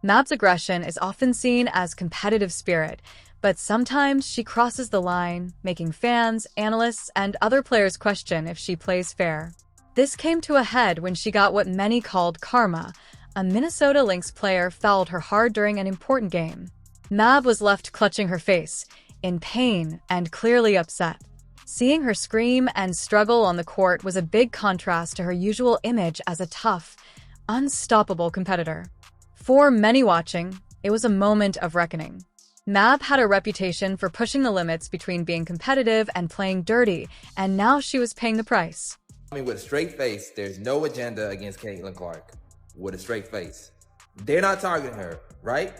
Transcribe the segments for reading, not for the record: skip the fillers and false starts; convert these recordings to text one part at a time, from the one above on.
Mab's aggression is often seen as competitive spirit, but sometimes she crosses the line, making fans, analysts, and other players question if she plays fair. This came to a head when she got what many called karma. A Minnesota Lynx player fouled her hard during an important game. Mab was left clutching her face, in pain and clearly upset. Seeing her scream and struggle on the court was a big contrast to her usual image as a tough, unstoppable competitor. For many watching, it was a moment of reckoning. Mab had a reputation for pushing the limits between being competitive and playing dirty, and now she was paying the price. With a straight face, there's no agenda against Caitlin Clark. With a straight face. They're not targeting her, right?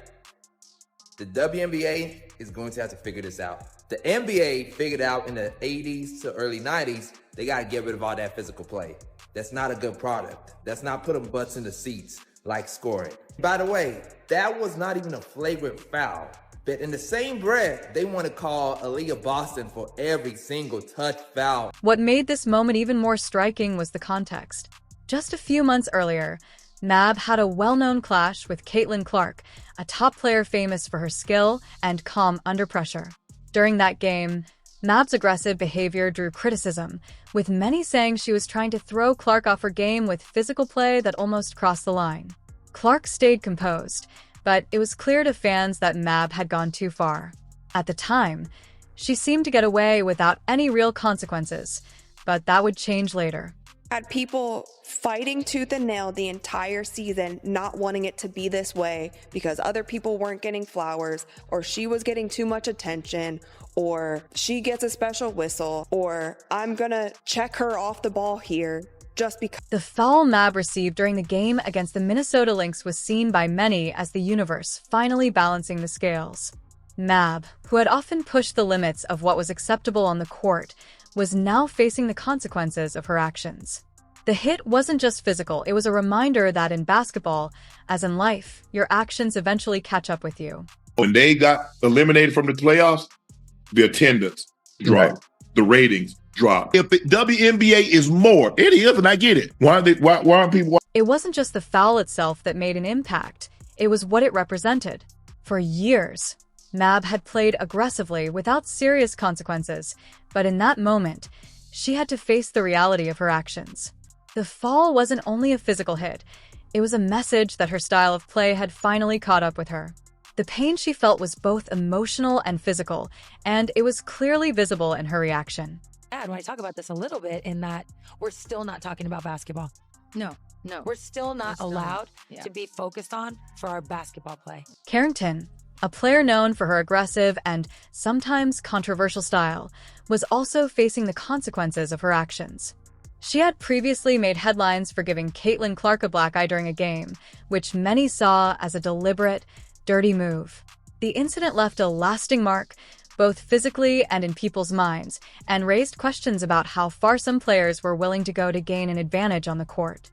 The WNBA is going to have to figure this out. The NBA figured out in the 80s to early 90s, they got to get rid of all that physical play. That's not a good product. That's not putting butts in the seats like scoring. By the way, that was not even a flagrant foul. But in the same breath, they want to call Aaliyah Boston for every single touch foul. What made this moment even more striking was the context. Just a few months earlier, Mab had a well-known clash with Caitlin Clark, a top player famous for her skill and calm under pressure. During that game, Mab's aggressive behavior drew criticism, with many saying she was trying to throw Clark off her game with physical play that almost crossed the line. Clark stayed composed, but it was clear to fans that Mab had gone too far. At the time, she seemed to get away without any real consequences, but that would change later. Had people fighting tooth and nail the entire season, not wanting it to be this way because other people weren't getting flowers, or she was getting too much attention, or she gets a special whistle, or I'm gonna check her off the ball here just because. The foul Mab received during the game against the Minnesota Lynx was seen by many as the universe finally balancing the scales. Mab, who had often pushed the limits of what was acceptable on the court, was now facing the consequences of her actions. The hit wasn't just physical, it was a reminder that in basketball, as in life, your actions eventually catch up with you. When they got eliminated from the playoffs, the attendance dropped, the ratings dropped. If the WNBA is more, it is, and I get it. Why aren't people? It wasn't just the foul itself that made an impact, it was what it represented. For years, Mab had played aggressively without serious consequences, but in that moment, she had to face the reality of her actions. The fall wasn't only a physical hit, it was a message that her style of play had finally caught up with her. The pain she felt was both emotional and physical, and it was clearly visible in her reaction. When I talk about this a little bit, in that we're still not talking about basketball. No. We're still not allowed to be focused on for our basketball play. Carrington, a player known for her aggressive and sometimes controversial style, was also facing the consequences of her actions. She had previously made headlines for giving Caitlin Clark a black eye during a game, which many saw as a deliberate, dirty move. The incident left a lasting mark, both physically and in people's minds, and raised questions about how far some players were willing to go to gain an advantage on the court.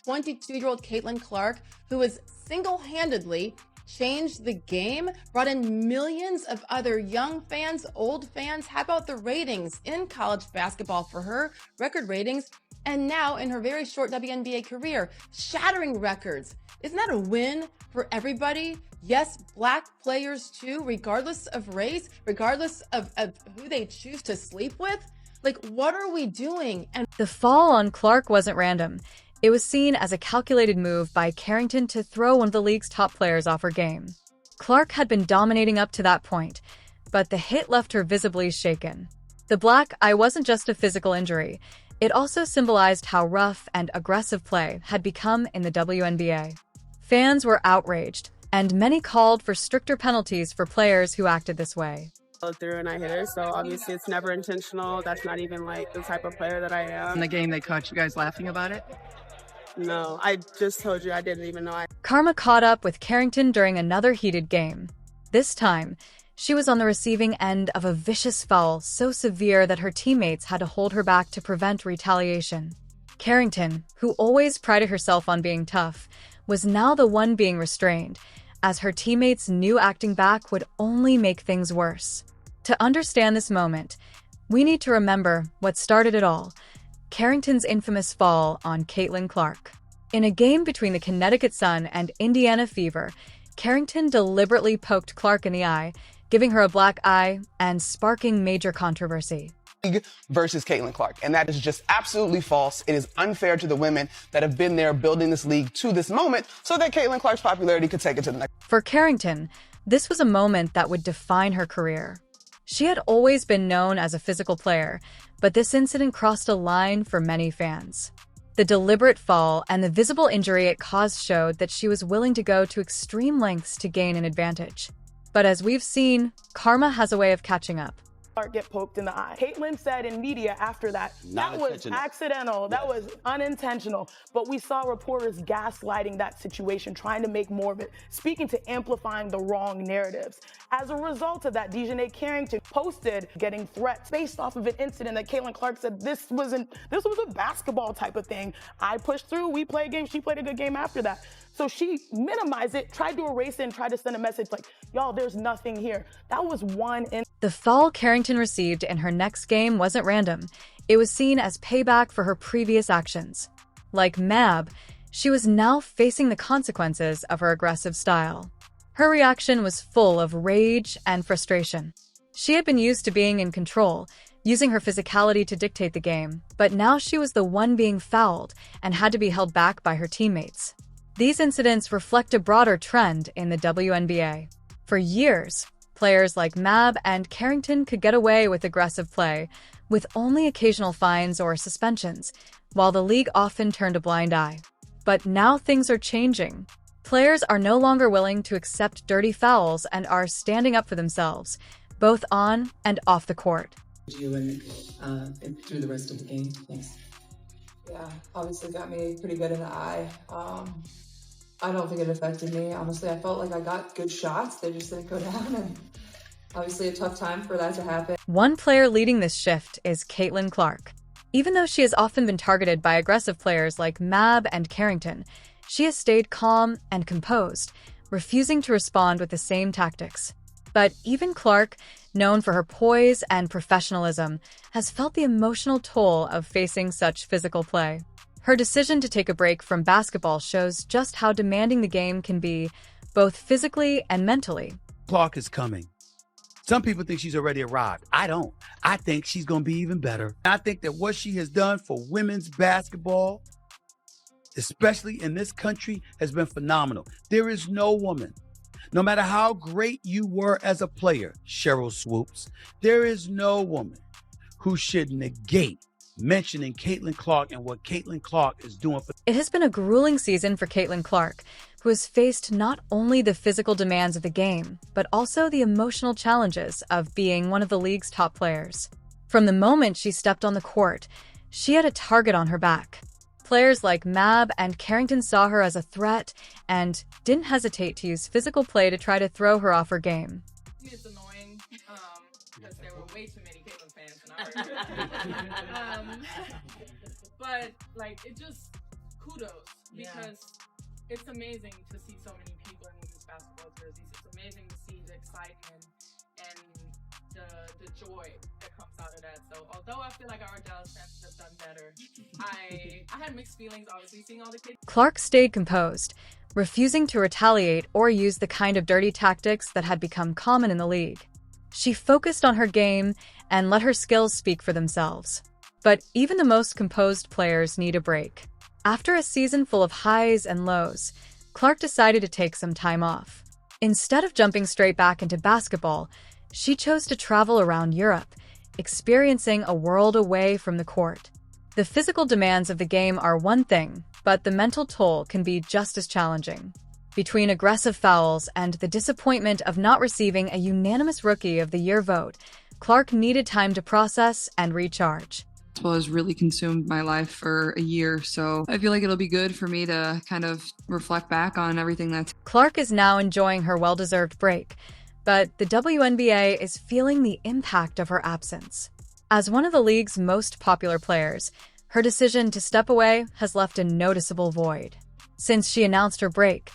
22-year-old Caitlin Clark, who was single-handedly changed the game, brought in millions of other young fans, old fans. How about the ratings in college basketball for her? Record ratings. And now in her very short WNBA career, shattering records. Isn't that a win for everybody? Yes, black players too, regardless of race, regardless of who they choose to sleep with. Like, what are we doing? And the fall on Clark wasn't random. It was seen as a calculated move by Carrington to throw one of the league's top players off her game. Clark had been dominating up to that point, but the hit left her visibly shaken. The black eye wasn't just a physical injury. It also symbolized how rough and aggressive play had become in the WNBA. Fans were outraged, and many called for stricter penalties for players who acted this way. Through and I hit her, so obviously it's never intentional. That's not even like the type of player that I am. In the game, they caught you guys laughing about it? No, I just told you I didn't even know. Karma caught up with Carrington during another heated game. This time, she was on the receiving end of a vicious foul so severe that her teammates had to hold her back to prevent retaliation. Carrington, who always prided herself on being tough, was now the one being restrained, as her teammates knew acting back would only make things worse. To understand this moment, we need to remember what started it all: Carrington's infamous fall on Caitlin Clark. In a game between the Connecticut Sun and Indiana Fever, Carrington deliberately poked Clark in the eye, giving her a black eye and sparking major controversy. Versus Caitlin Clark, and that is just absolutely false. It is unfair to the women that have been there building this league to this moment so that Caitlin Clark's popularity could take it to the next. For Carrington, this was a moment that would define her career. She had always been known as a physical player, but this incident crossed a line for many fans. The deliberate fall and the visible injury it caused showed that she was willing to go to extreme lengths to gain an advantage. But as we've seen, karma has a way of catching up. Get poked in the eye. Caitlin said in media after that was accidental, that was unintentional, but we saw reporters gaslighting that situation, trying to make more of it, speaking to amplifying the wrong narratives. As a result of that, Dejanay Carrington posted getting threats based off of an incident that Caitlin Clark said this was a basketball type of thing. I pushed through, we played a game, she played a good game after that. So she minimized it, tried to erase it, and tried to send a message like, y'all, there's nothing here. That was one in. The fall Carrington received in her next game wasn't random. It was seen as payback for her previous actions. Like Mab, she was now facing the consequences of her aggressive style. Her reaction was full of rage and frustration. She had been used to being in control, using her physicality to dictate the game, but now she was the one being fouled and had to be held back by her teammates. These incidents reflect a broader trend in the WNBA. For years, players like Mab and Carrington could get away with aggressive play, with only occasional fines or suspensions, while the league often turned a blind eye. But now things are changing. Players are no longer willing to accept dirty fouls and are standing up for themselves, both on and off the court. You and through the rest of the game. Thanks. Yeah, obviously got me pretty good in the eye. I don't think it affected me. Honestly, I felt like I got good shots. They just didn't go down, and obviously a tough time for that to happen. One player leading this shift is Caitlin Clark. Even though she has often been targeted by aggressive players like Mab and Carrington, she has stayed calm and composed, refusing to respond with the same tactics. But even Clark, known for her poise and professionalism, has felt the emotional toll of facing such physical play. Her decision to take a break from basketball shows just how demanding the game can be, both physically and mentally. Clark is coming. Some people think she's already arrived. I don't. I think she's going to be even better. I think that what she has done for women's basketball, especially in this country, has been phenomenal. There is no woman, no matter how great you were as a player, Cheryl Swoops, there is no woman who should negate mentioning Caitlin Clark and what Caitlin Clark is doing for. It has been a grueling season for Caitlin Clark, who has faced not only the physical demands of the game, but also the emotional challenges of being one of the league's top players. From the moment she stepped on the court, she had a target on her back. Players like Mab and Carrington saw her as a threat and didn't hesitate to use physical play to try to throw her off her game. It's annoying because there were way too many Caitlin fans in our but like it just kudos because it's amazing to see so many people in women's basketball jerseys. It's amazing to see the excitement and the joy that comes out of that. So although I feel like our Dallas fans have done better, I had mixed feelings obviously seeing all the kids. Clark stayed composed, refusing to retaliate or use the kind of dirty tactics that had become common in the league. She focused on her game and let her skills speak for themselves. But even the most composed players need a break. After a season full of highs and lows, Clark decided to take some time off. Instead of jumping straight back into basketball, she chose to travel around Europe, experiencing a world away from the court. The physical demands of the game are one thing, but the mental toll can be just as challenging. Between aggressive fouls and the disappointment of not receiving a unanimous Rookie of the Year vote, Clark needed time to process and recharge. Basketball has really consumed my life for a year, so I feel like it'll be good for me to kind of reflect back on everything that's. Clark is now enjoying her well-deserved break, but the WNBA is feeling the impact of her absence. As one of the league's most popular players, her decision to step away has left a noticeable void. Since she announced her break,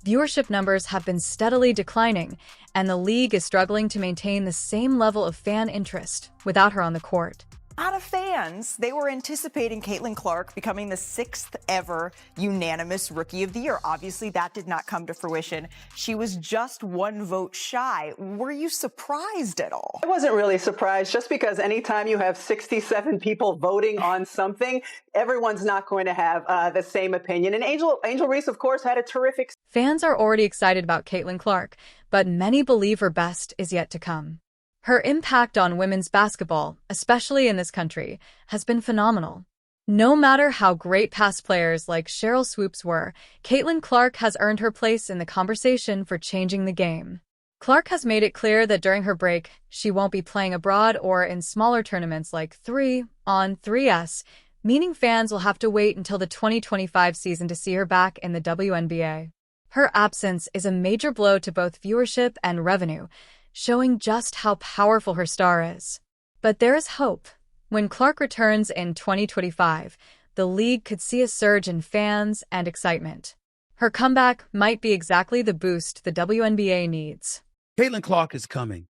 viewership numbers have been steadily declining, and the league is struggling to maintain the same level of fan interest without her on the court. lot of fans, they were anticipating Caitlin Clark becoming the 6th ever unanimous Rookie of the Year. Obviously, that did not come to fruition. She was just 1 vote shy. Were you surprised at all? I wasn't really surprised, just because anytime you have 67 people voting on something, everyone's not going to have the same opinion. And Angel Reese, of course, had a terrific... Fans are already excited about Caitlin Clark, but many believe her best is yet to come. Her impact on women's basketball, especially in this country, has been phenomenal. No matter how great past players like Sheryl Swoopes were, Caitlin Clark has earned her place in the conversation for changing the game. Clark has made it clear that during her break, she won't be playing abroad or in smaller tournaments like 3-on-3s, meaning fans will have to wait until the 2025 season to see her back in the WNBA. Her absence is a major blow to both viewership and revenue, showing just how powerful her star is. But there is hope. When Clark returns in 2025, the league could see a surge in fans and excitement. Her comeback might be exactly the boost the WNBA needs. Caitlin Clark is coming.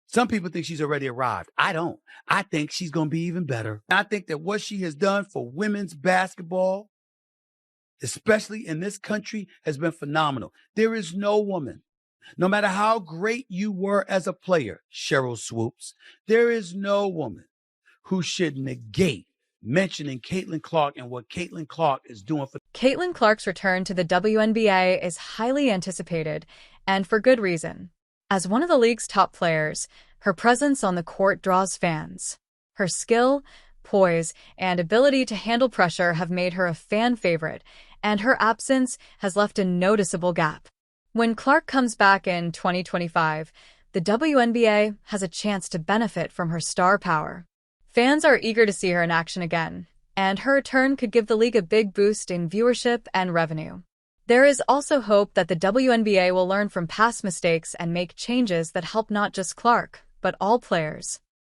Some people think she's already arrived. I don't. I think she's going to be even better. I think that what she has done for women's basketball, especially in this country, has been phenomenal. There is no woman, no matter how great you were as a player, Sheryl Swoopes, there is no woman who should negate mentioning Caitlin Clark and what Caitlin Clark is doing for... Caitlin Clark's return to the WNBA is highly anticipated, and for good reason. As one of the league's top players, her presence on the court draws fans. Her skill, poise, and ability to handle pressure have made her a fan favorite, and her absence has left a noticeable gap. When Clark comes back in 2025, the WNBA has a chance to benefit from her star power. Fans are eager to see her in action again, and her return could give the league a big boost in viewership and revenue. There is also hope that the WNBA will learn from past mistakes and make changes that help not just Clark, but all players.